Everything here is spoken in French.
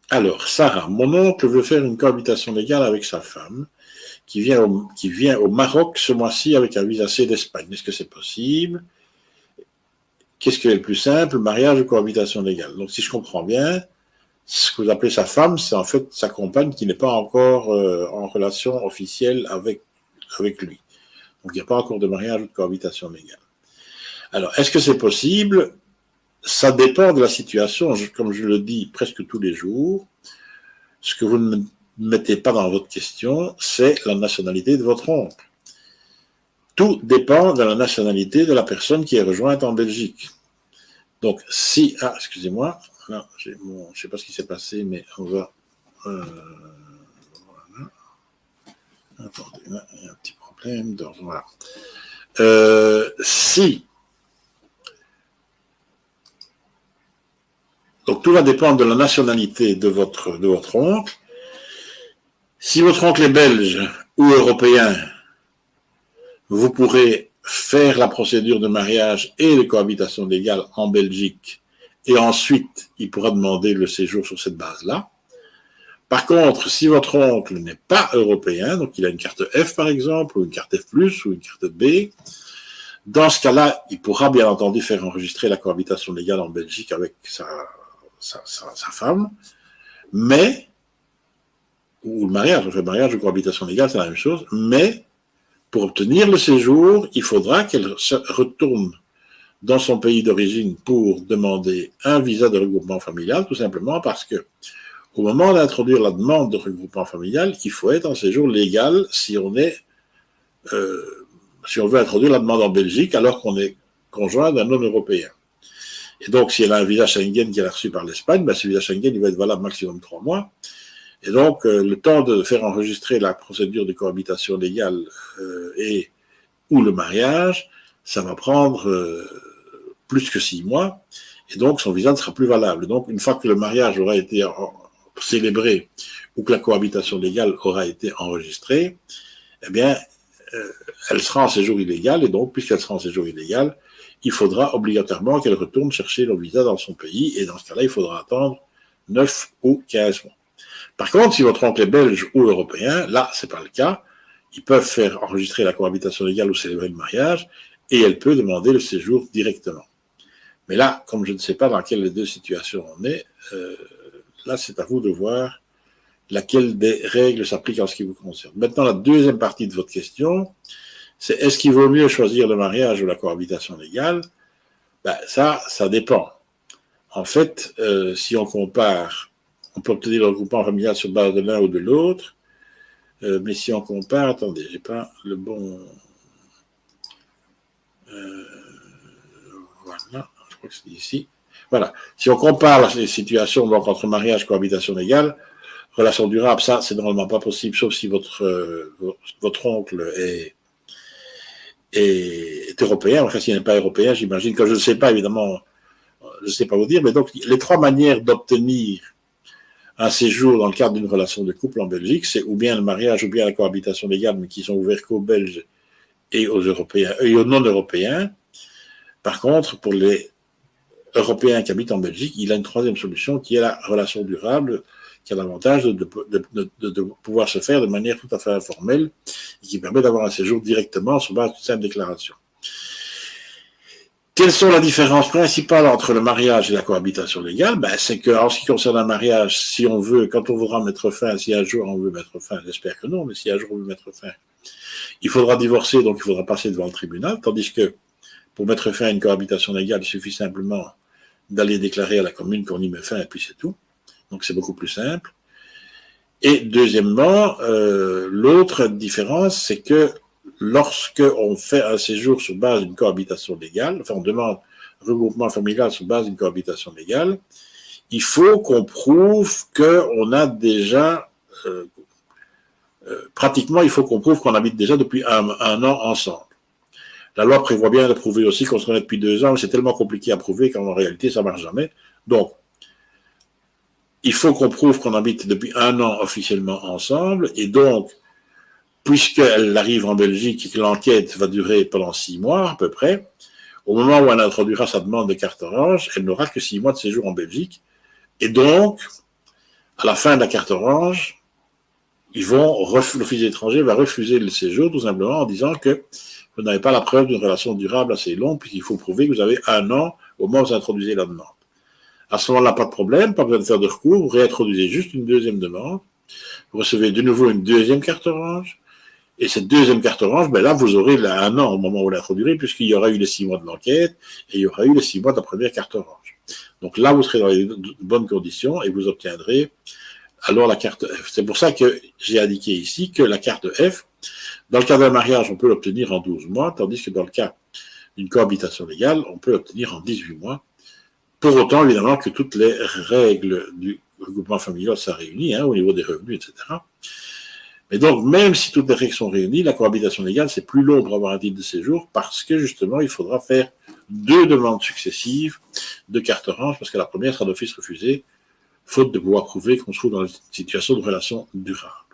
Alors, Sarah, mon oncle veut faire une cohabitation légale avec sa femme, qui vient au Maroc ce mois-ci avec un visa C d'Espagne. Est-ce que c'est possible? Qu'est-ce qui est le plus simple, mariage ou cohabitation légale? Donc, si je comprends bien, ce que vous appelez sa femme, c'est en fait sa compagne qui n'est pas encore en relation officielle avec lui. Donc, il n'y a pas encore de mariage ou de cohabitation légale. Alors, est-ce que c'est possible? Ça dépend de la situation. Comme je le dis presque tous les jours, ce que vous ne mettez pas dans votre question, c'est la nationalité de votre oncle. Tout dépend de la nationalité de la personne qui est rejointe en Belgique. Donc, si... Ah, excusez-moi. Là, je ne sais pas ce qui s'est passé, mais on va... voilà. Attendez, là, il y a un petit problème. Donc, voilà. Donc, tout va dépendre de la nationalité de votre oncle. Si votre oncle est belge ou européen, vous pourrez faire la procédure de mariage et de cohabitation légale en Belgique et ensuite, il pourra demander le séjour sur cette base-là. Par contre, si votre oncle n'est pas européen, donc il a une carte F par exemple, ou une carte F+, ou une carte B, dans ce cas-là, il pourra bien entendu faire enregistrer la cohabitation légale en Belgique avec sa femme, mais, ou le mariage ou cohabitation légale, c'est la même chose, mais pour obtenir le séjour, il faudra qu'elle retourne dans son pays d'origine pour demander un visa de regroupement familial, tout simplement parce que au moment d'introduire la demande de regroupement familial, il faut être en séjour légal si on veut introduire la demande en Belgique alors qu'on est conjoint d'un non-européen. Et donc, si elle a un visa Schengen qu'elle a reçu par l'Espagne, ce visa Schengen il va être valable maximum 3 mois. Et donc, le temps de faire enregistrer la procédure de cohabitation légale ou le mariage, ça va prendre plus que 6 mois. Et donc, son visa ne sera plus valable. Donc, une fois que le mariage aura été célébré ou que la cohabitation légale aura été enregistrée, eh bien, elle sera en séjour illégal. Et donc, puisqu'elle sera en séjour illégal, il faudra obligatoirement qu'elle retourne chercher le visa dans son pays. Et dans ce cas-là, il faudra attendre 9 ou 15 mois. Par contre, si votre oncle est belge ou européen, là, c'est pas le cas. Ils peuvent faire enregistrer la cohabitation légale ou célébrer le mariage, et elle peut demander le séjour directement. Mais là, comme je ne sais pas dans quelle des deux situations on est, là, c'est à vous de voir laquelle des règles s'applique en ce qui vous concerne. Maintenant, la deuxième partie de votre question, c'est est-ce qu'il vaut mieux choisir le mariage ou la cohabitation légale? Ça dépend. En fait, si on compare, on peut obtenir le regroupement familial sur base de l'un ou de l'autre, mais si on compare, attendez, j'ai pas le bon... voilà, je crois que c'est ici. Voilà, si on compare les situations donc, entre mariage, cohabitation légale, relation durable, ça, c'est normalement pas possible, sauf si votre oncle est européen. Enfin, s'il n'est pas européen, j'imagine que je ne sais pas, évidemment, je ne sais pas vous dire, mais donc, les 3 manières d'obtenir un séjour dans le cadre d'une relation de couple en Belgique, c'est ou bien le mariage ou bien la cohabitation légale, mais qui sont ouverts qu'aux Belges et aux Européens et aux non-Européens. Par contre, pour les Européens qui habitent en Belgique, il a une 3e solution qui est la relation durable, qui a l'avantage de pouvoir se faire de manière tout à fait informelle et qui permet d'avoir un séjour directement sur base d'une simple déclaration. Quelles sont les différences principales entre le mariage et la cohabitation légale? C'est qu'en ce qui concerne un mariage, si on veut, quand on voudra mettre fin, si un jour on veut mettre fin, j'espère que non, mais si un jour on veut mettre fin, il faudra divorcer, donc il faudra passer devant le tribunal, tandis que pour mettre fin à une cohabitation légale, il suffit simplement d'aller déclarer à la commune qu'on y met fin et puis c'est tout. Donc c'est beaucoup plus simple. Et deuxièmement, l'autre différence, c'est que lorsque on fait un séjour sur base d'une cohabitation légale, enfin on demande regroupement familial sur base d'une cohabitation légale, il faut qu'on prouve qu'on a déjà, pratiquement il faut qu'on prouve qu'on habite déjà depuis un an ensemble. La loi prévoit bien de prouver aussi qu'on se connaît depuis 2 ans, mais c'est tellement compliqué à prouver qu'en réalité ça ne marche jamais. Donc, il faut qu'on prouve qu'on habite depuis 1 an officiellement ensemble, et donc, puisqu'elle arrive en Belgique et que l'enquête va durer pendant 6 mois à peu près, au moment où elle introduira sa demande de carte orange, elle n'aura que 6 mois de séjour en Belgique. Et donc, à la fin de la carte orange, l'Office des étrangers va refuser le séjour tout simplement en disant que vous n'avez pas la preuve d'une relation durable assez longue, puisqu'il faut prouver que vous avez 1 an au moment où vous introduisez la demande. À ce moment-là, pas de problème, pas besoin de faire de recours, vous réintroduisez juste une deuxième demande, vous recevez de nouveau une deuxième carte orange, et cette deuxième carte orange, ben là, vous aurez 1 an au moment où vous l'introduirez, puisqu'il y aura eu les 6 mois de l'enquête, et il y aura eu les 6 mois de la première carte orange. Donc là, vous serez dans les bonnes conditions, et vous obtiendrez alors la carte F. C'est pour ça que j'ai indiqué ici que la carte F, dans le cas d'un mariage, on peut l'obtenir en 12 mois, tandis que dans le cas d'une cohabitation légale, on peut l'obtenir en 18 mois. Pour autant, évidemment, que toutes les règles du regroupement familial sont réunies, au niveau des revenus, etc. Mais donc, même si toutes les règles sont réunies, la cohabitation légale, c'est plus long pour avoir un titre de séjour parce que, justement, il faudra faire 2 demandes successives de carte orange parce que la première sera d'office refusée, faute de pouvoir prouver qu'on se trouve dans une situation de relation durable.